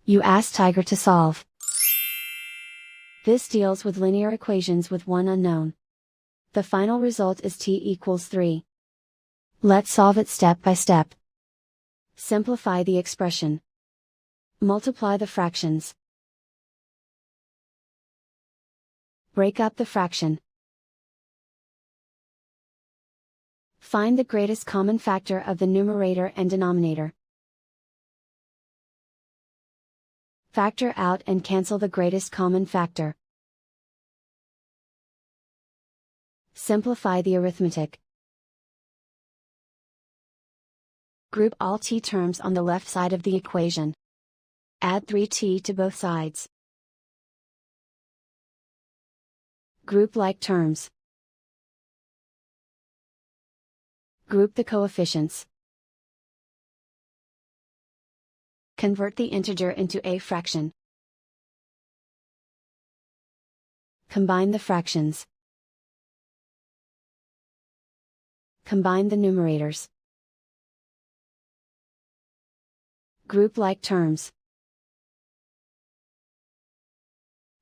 You ask Tiger to solve. This deals with linear equations with one unknown. The final result is t=3. Let's solve it step by step. Simplify the expression. Multiply the fractions. Break up the fraction. Find the greatest common factor of the numerator and denominator. Factor out and cancel the greatest common factor. Simplify the arithmetic. Group all t terms on the left side of the equation. Add 3t to both sides. Group like terms. Group the coefficients. Convert the integer into a fraction. Combine the fractions. Combine the numerators. Group like terms.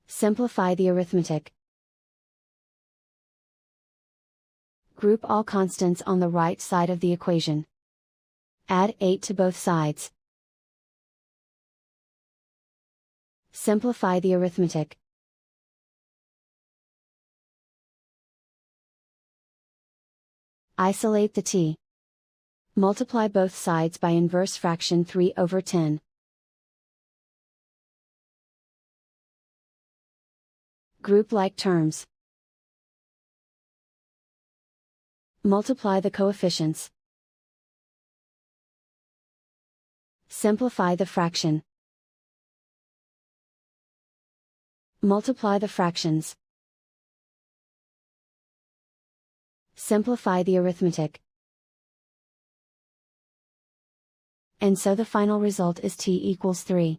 Simplify the arithmetic. Group all constants on the right side of the equation. Add 8 to both sides. Simplify the arithmetic. Isolate the t. Multiply both sides by inverse fraction 3/10. Group like terms. Multiply the coefficients. Simplify the fraction. Multiply the fractions. Simplify the arithmetic. And so the final result is t=3.